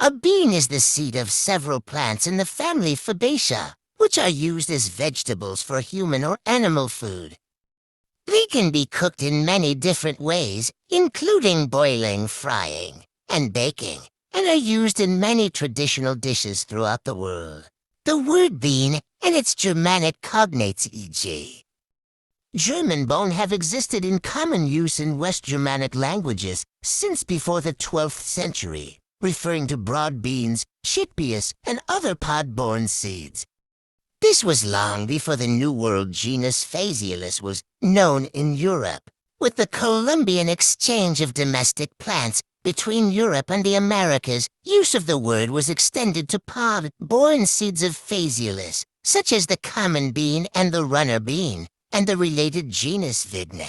A bean is the seed of several plants in the family Fabaceae, which are used as vegetables for human or animal food. They can be cooked in many different ways, including boiling, frying, and baking, and are used in many traditional dishes throughout the world. The word bean and its Germanic cognates, e.g. German bone, have existed in common use in West Germanic languages since before the 12th century, referring to broad beans, chickpeas, and other pod-borne seeds. This was long before the New World genus Phaseolus was known in Europe. With the Columbian exchange of domestic plants between Europe and the Americas, use of the word was extended to pod-borne seeds of Phaseolus, such as the common bean and the runner bean, and the related genus Vigna.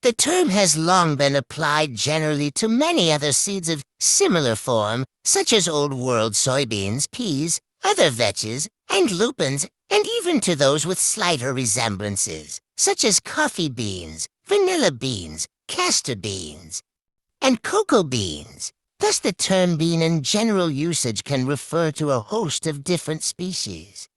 The term has long been applied generally to many other seeds of similar form, such as Old World soybeans, peas, other vetches, and lupins, and even to those with slighter resemblances, such as coffee beans, vanilla beans, castor beans, and cocoa beans. Thus the term bean in general usage can refer to a host of different species.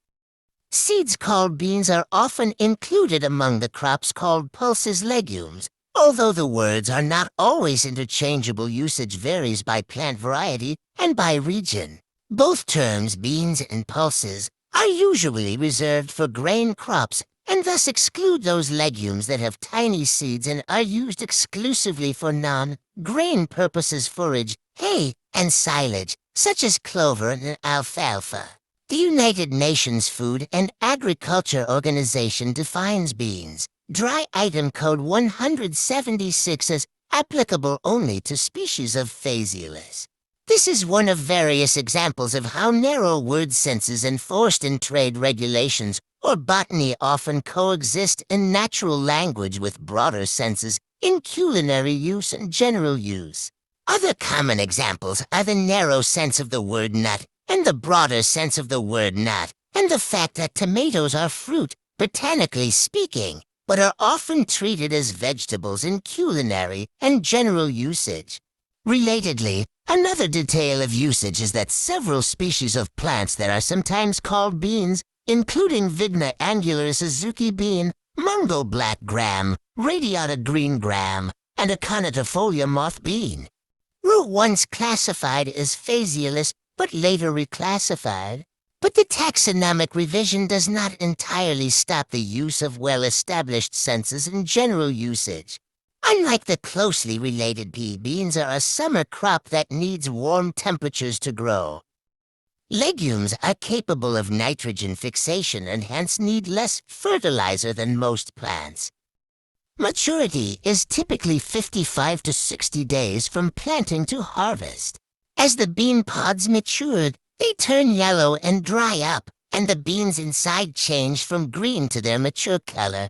Seeds called beans are often included among the crops called pulses legumes. Although the words are not always interchangeable, usage varies by plant variety and by region. Both terms, beans and pulses, are usually reserved for grain crops and thus exclude those legumes that have tiny seeds and are used exclusively for non-grain purposes, forage, hay, and silage, such as clover and alfalfa. The United Nations Food and Agriculture Organization defines beans, dry item code 176, as applicable only to species of Phaseolus. This is one of various examples of how narrow word senses enforced in trade regulations or botany often coexist in natural language with broader senses in culinary use and general use. Other common examples are the narrow sense of the word nut and the broader sense of the word nut, and the fact that tomatoes are fruit, botanically speaking, but are often treated as vegetables in culinary and general usage. Relatedly, another detail of usage is that several species of plants that are sometimes called beans, including Vigna angular Suzuki bean, Mungo black gram, Radiata green gram, and Aconitifolia moth bean, were once classified as Phaseolus but later reclassified. But the taxonomic revision does not entirely stop the use of well-established senses in general usage. Unlike the closely related pea, beans are a summer crop that needs warm temperatures to grow. Legumes are capable of nitrogen fixation and hence need less fertilizer than most plants. Maturity is typically 55 to 60 days from planting to harvest. As the bean pods mature, they turn yellow and dry up, and the beans inside change from green to their mature color.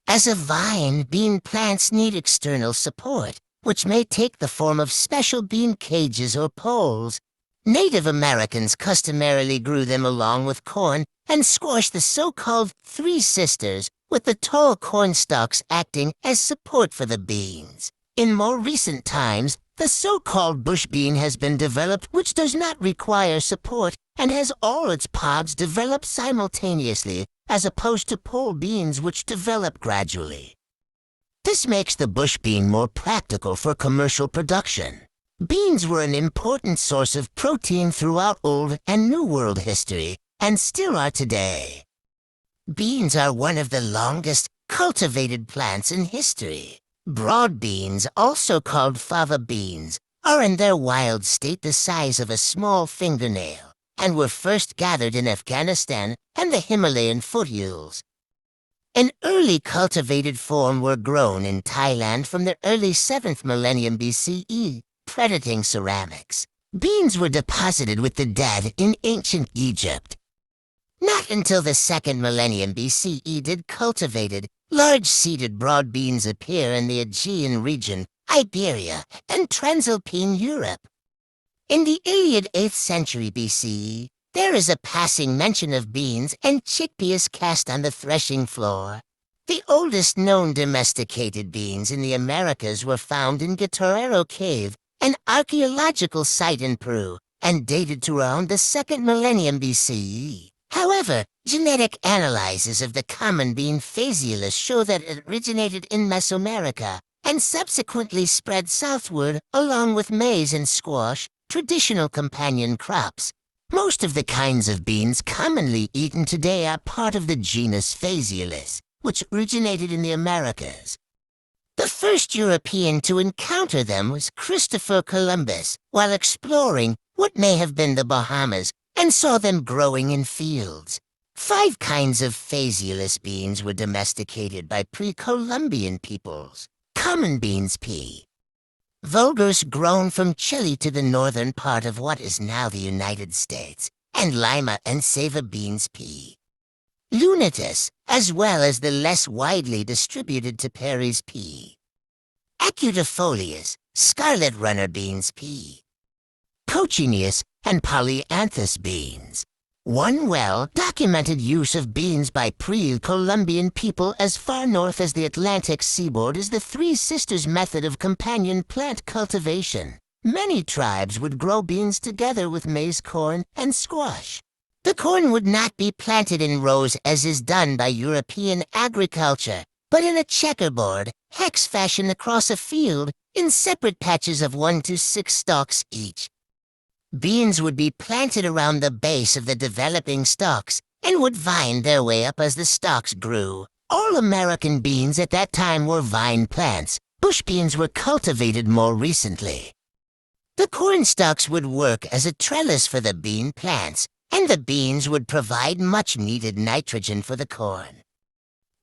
As a vine, bean plants need external support, which may take the form of special bean cages or poles. Native Americans customarily grew them along with corn and squashed the so-called three sisters, with the tall corn stalks acting as support for the beans. In more recent times, the so-called bush bean has been developed, which does not require support and has all its pods develop simultaneously, as opposed to pole beans which develop gradually. This makes the bush bean more practical for commercial production. Beans were an important source of protein throughout Old and New World history, and still are today. Beans are one of the longest cultivated plants in history. Broad beans, also called fava beans, are in their wild state the size of a small fingernail, and were first gathered in Afghanistan and the Himalayan foothills. An early cultivated form were grown in Thailand from the early 7th millennium BCE, predating ceramics. Beans were deposited with the dead in ancient Egypt. Not until the 2nd millennium BCE did cultivated, large-seeded broad beans appear in the Aegean region, Iberia, and Transalpine Europe. In the Iliad 8th century BCE, there is a passing mention of beans and chickpeas cast on the threshing floor. The oldest known domesticated beans in the Americas were found in Guitarrero Cave, an archaeological site in Peru, and dated to around the 2nd millennium BCE. However, genetic analyses of the common bean Phaseolus show that it originated in Mesoamerica and subsequently spread southward along with maize and squash, traditional companion crops. Most of the kinds of beans commonly eaten today are part of the genus Phaseolus, which originated in the Americas. The first European to encounter them was Christopher Columbus while exploring what may have been the Bahamas and saw them growing in fields. 5 kinds of Phaseolus beans were domesticated by pre-Columbian peoples. Common beans P. Vulgus grown from Chile to the northern part of what is now the United States, and Lima and Sava beans P. Lunatus, as well as the less widely distributed Teparis P. Acutifolius, scarlet runner beans P. Cochineus and Polyanthus beans. One well-documented use of beans by pre-Columbian people as far north as the Atlantic seaboard is the Three Sisters method of companion plant cultivation. Many tribes would grow beans together with maize, corn, and squash. The corn would not be planted in rows as is done by European agriculture, but in a checkerboard, hex fashion across a field, in separate patches of 1 to 6 stalks each. Beans would be planted around the base of the developing stalks and would vine their way up as the stalks grew. All American beans at that time were vine plants. Bush beans were cultivated more recently. The corn stalks would work as a trellis for the bean plants, and the beans would provide much-needed nitrogen for the corn.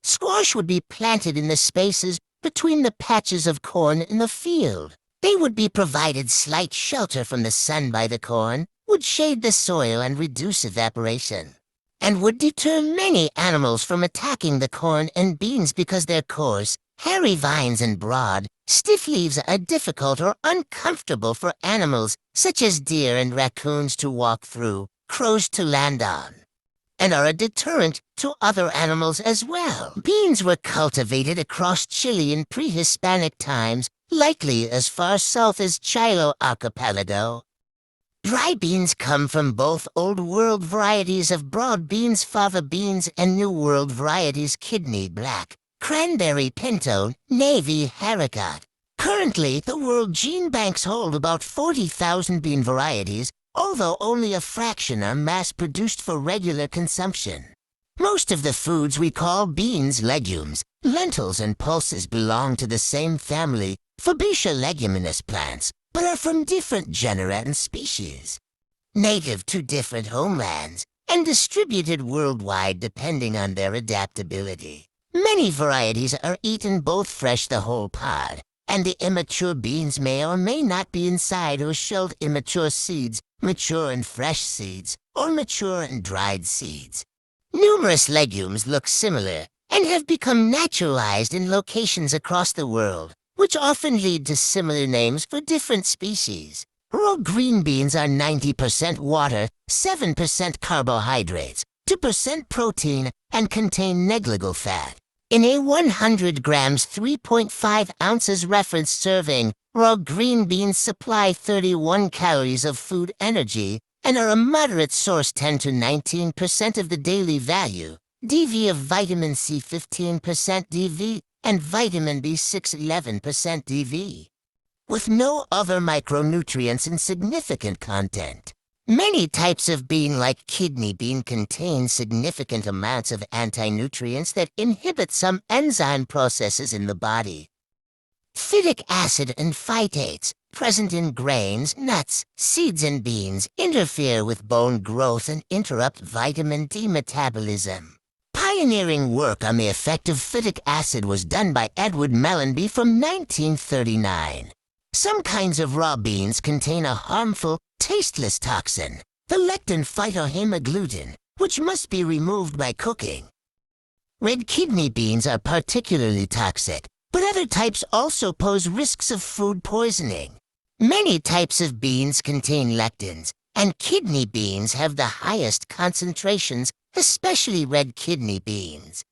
Squash would be planted in the spaces between the patches of corn in the field. They would be provided slight shelter from the sun by the corn, would shade the soil and reduce evaporation, and would deter many animals from attacking the corn and beans because their coarse, hairy vines and broad, stiff leaves are difficult or uncomfortable for animals such as deer and raccoons to walk through, crows to land on, and are a deterrent to other animals as well. Beans were cultivated across Chile in pre-Hispanic times, likely as far south as Chilo Archipelago. Dry beans come from both Old World varieties of broad beans, fava beans, and New World varieties kidney black, cranberry pinto, navy haricot. Currently, the world gene banks hold about 40,000 bean varieties, although only a fraction are mass-produced for regular consumption. Most of the foods we call beans, legumes, lentils, and pulses belong to the same family, Fabaceae leguminous plants, but are from different genera and species. Native to different homelands, and distributed worldwide depending on their adaptability. Many varieties are eaten both fresh the whole pod, and the immature beans may or may not be inside or shelled immature seeds, mature and fresh seeds, or mature and dried seeds. Numerous legumes look similar and have become naturalized in locations across the world, which often lead to similar names for different species. Raw green beans are 90% water, 7% carbohydrates, 2% protein, and contain negligible fat. In a 100 grams 3.5 ounces reference serving, raw green beans supply 31 calories of food energy and are a moderate source 10 to 19% of the daily value. DV of vitamin C 15% DV and vitamin B6 11% DV, with no other micronutrients in significant content. Many types of bean like kidney bean contain significant amounts of anti-nutrients that inhibit some enzyme processes in the body. Phytic acid and phytates, present in grains, nuts, seeds, and beans, interfere with bone growth and interrupt vitamin D metabolism. Pioneering work on the effect of phytic acid was done by Edward Mellanby from 1939. Some kinds of raw beans contain a harmful, tasteless toxin, the lectin phytohemagglutinin, which must be removed by cooking. Red kidney beans are particularly toxic, but other types also pose risks of food poisoning. Many types of beans contain lectins, and kidney beans have the highest concentrations, especially red kidney beans.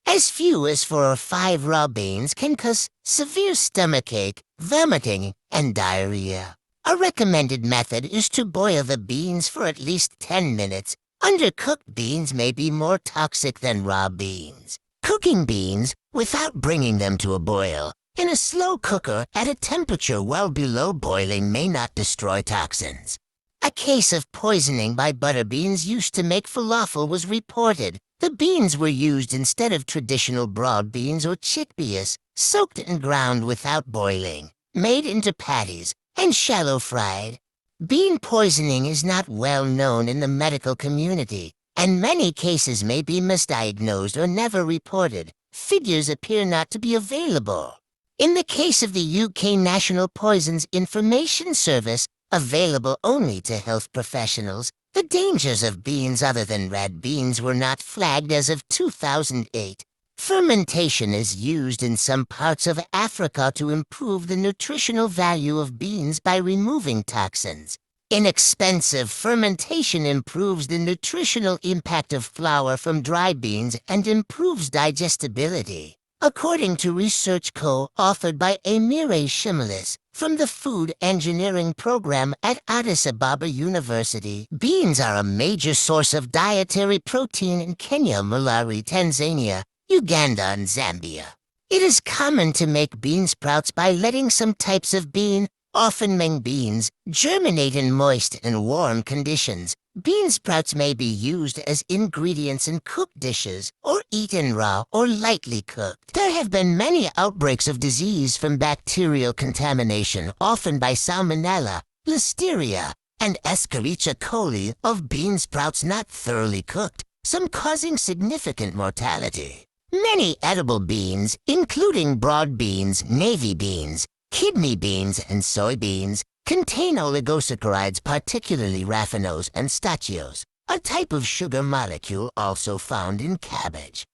As few as 4 or 5 raw beans can cause severe stomachache, vomiting, and diarrhea. A recommended method is to boil the beans for at least 10 minutes. Undercooked beans may be more toxic than raw beans. Cooking beans, without bringing them to a boil, in a slow cooker at a temperature well below boiling may not destroy toxins. A case of poisoning by butter beans used to make falafel was reported. The beans were used instead of traditional broad beans or chickpeas, soaked and ground without boiling, made into patties, and shallow fried. Bean poisoning is not well known in the medical community, and many cases may be misdiagnosed or never reported. Figures appear not to be available. In the case of the UK National Poisons Information Service, available only to health professionals, the dangers of beans other than red beans were not flagged as of 2008. Fermentation is used in some parts of Africa to improve the nutritional value of beans by removing toxins. Inexpensive fermentation improves the nutritional impact of flour from dry beans and improves digestibility. According to research co-authored by Amire Shimalis from the Food Engineering Program at Addis Ababa University, beans are a major source of dietary protein in Kenya, Malawi, Tanzania, Uganda, and Zambia. It is common to make bean sprouts by letting some types of bean, often mung beans, germinate in moist and warm conditions. Bean sprouts may be used as ingredients in cooked dishes or eaten raw or lightly cooked. There have been many outbreaks of disease from bacterial contamination, often by Salmonella, Listeria, and Escherichia coli of bean sprouts not thoroughly cooked, some causing significant mortality. Many edible beans, including broad beans, navy beans, kidney beans, and soybeans, contain oligosaccharides, particularly raffinose and stachyose, a type of sugar molecule also found in cabbage.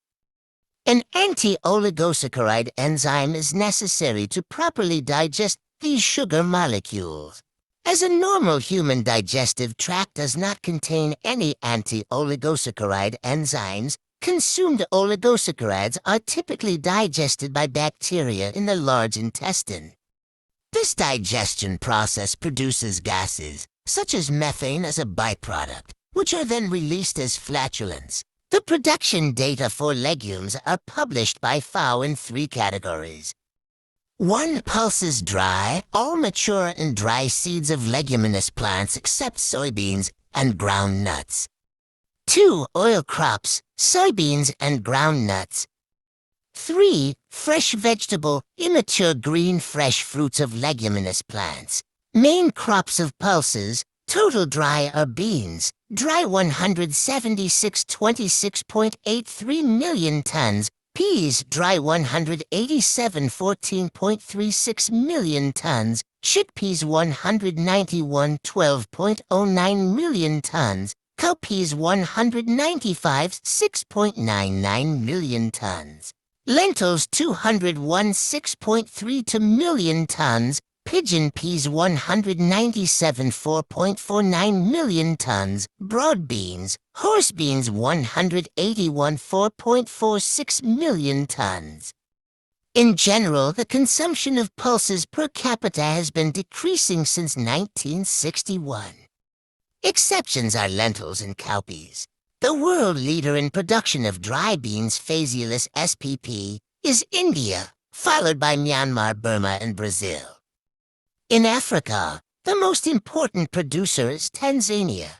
An anti-oligosaccharide enzyme is necessary to properly digest these sugar molecules. As a normal human digestive tract does not contain any anti-oligosaccharide enzymes, consumed oligosaccharides are typically digested by bacteria in the large intestine. This digestion process produces gases, such as methane as a byproduct, which are then released as flatulence. The production data for legumes are published by FAO in 3 categories. 1. Pulses dry, all mature and dry seeds of leguminous plants except soybeans and ground nuts. 2. Oil crops, soybeans and ground nuts. 3. Fresh vegetable, immature green fresh fruits of leguminous plants. Main crops of pulses, total dry are beans, dry 176.26.83 million tons, peas, dry 187.14.36 million tons, chickpeas 191.12.09 million tons, cowpeas 195.6.99 million tons. Lentils 201.6.32 million tons, pigeon peas 197.4.49 million tons, broad beans, horse beans 181.4.46 million tons. In general, the consumption of pulses per capita has been decreasing since 1961. Exceptions are lentils and cowpeas. The world leader in production of dry beans, Phaseolus spp, is India, followed by Myanmar, Burma, and Brazil. In Africa, the most important producer is Tanzania.